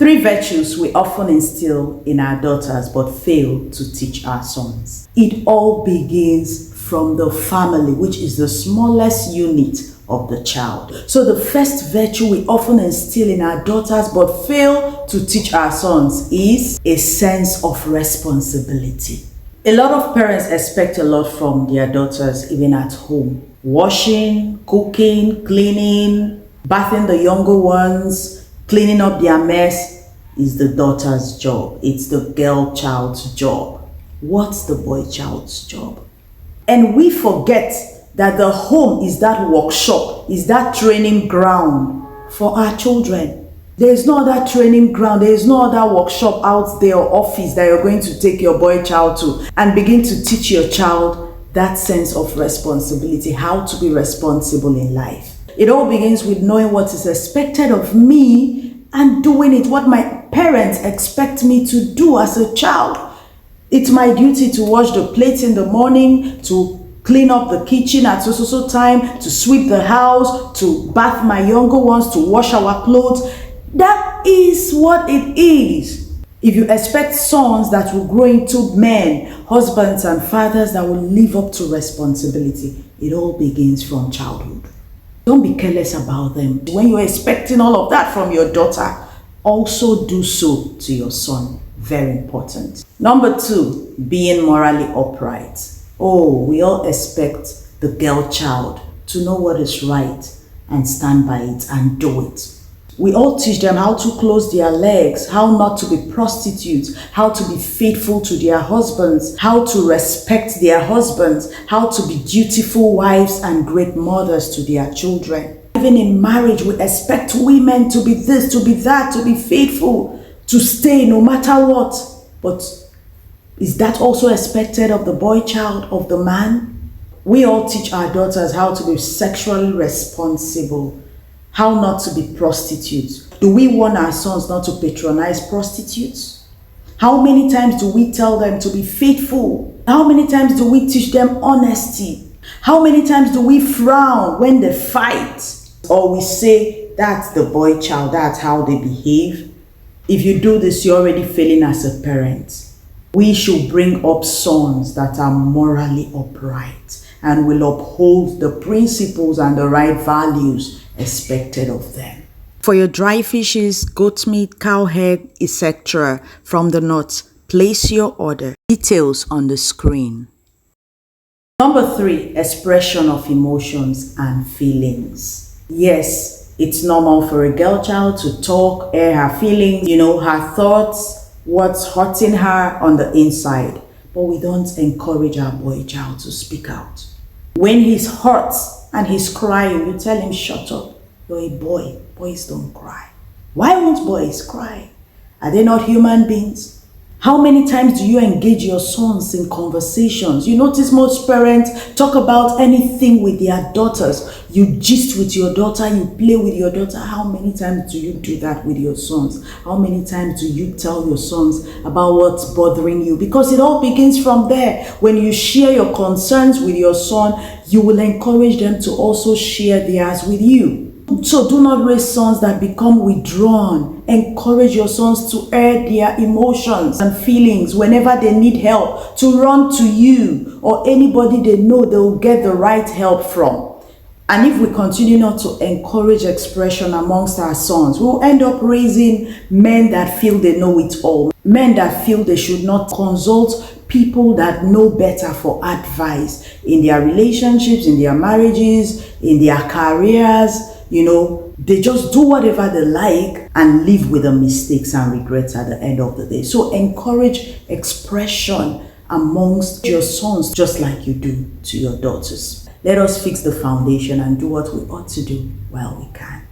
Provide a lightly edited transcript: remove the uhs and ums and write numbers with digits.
3 virtues we often instill in our daughters but fail to teach our sons. It all begins from the family, which is the smallest unit of the child. So the first virtue we often instill in our daughters but fail to teach our sons is a sense of responsibility. A lot of parents expect a lot from their daughters even at home. Washing, cooking, cleaning, bathing the younger ones, cleaning up their mess is the daughter's job. It's the girl child's job. What's the boy child's job? And we forget that the home is that workshop, is that training ground for our children. There is no other training ground, there is no other workshop out there or office that you're going to take your boy child to and begin to teach your child that sense of responsibility, how to be responsible in life. It all begins with knowing what is expected of me and doing it, what my parents expect me to do as a child. It's my duty to wash the plates in the morning, to clean up the kitchen at so time, to sweep the house, to bath my younger ones, to wash our clothes. That is what it is. If you expect sons that will grow into men, husbands and fathers that will live up to responsibility, it all begins from childhood. Don't be careless about them. When you're expecting all of that from your daughter, also do so to your son. Very important. Number 2, being morally upright. Oh, we all expect the girl child to know what is right and stand by it and do it. We all teach them how to close their legs, how not to be prostitutes, how to be faithful to their husbands, how to respect their husbands, how to be dutiful wives and great mothers to their children. Even in marriage, we expect women to be this, to be that, to be faithful, to stay no matter what. But is that also expected of the boy child, of the man? We all teach our daughters how to be sexually responsible, how not to be prostitutes. Do we want our sons not to patronize prostitutes? How many times do we tell them to be faithful? How many times do we teach them honesty? How many times do we frown when they fight? Or we say, that's the boy child, that's how they behave? If you do this, you're already failing as a parent. We should bring up sons that are morally upright and will uphold the principles and the right values expected of them. For your dry fishes, goat meat, cow head, etc. from the north, place your order. Details on the screen. Number 3, expression of emotions and feelings. Yes, it's normal for a girl child to talk, air her feelings, her thoughts, what's hurting her on the inside. But we don't encourage our boy child to speak out. When he's hurt and he's crying, you tell him, shut up. You're a boy. Boys don't cry. Why won't boys cry? Are they not human beings? How many times do you engage your sons in conversations? You notice most parents talk about anything with their daughters. You gist with your daughter, you play with your daughter. How many times do you do that with your sons? How many times do you tell your sons about what's bothering you? Because it all begins from there. When you share your concerns with your son, you will encourage them to also share theirs with you. So do not raise sons that become withdrawn. Encourage your sons to air their emotions and feelings whenever they need help, to run to you or anybody they know they will get the right help from. And if we continue not to encourage expression amongst our sons, we'll end up raising men that feel they know it all. Men that feel they should not consult people that know better for advice in their relationships, in their marriages, in their careers. They just do whatever they like and live with the mistakes and regrets at the end of the day. So encourage expression amongst your sons just like you do to your daughters. Let us fix the foundation and do what we ought to do while we can.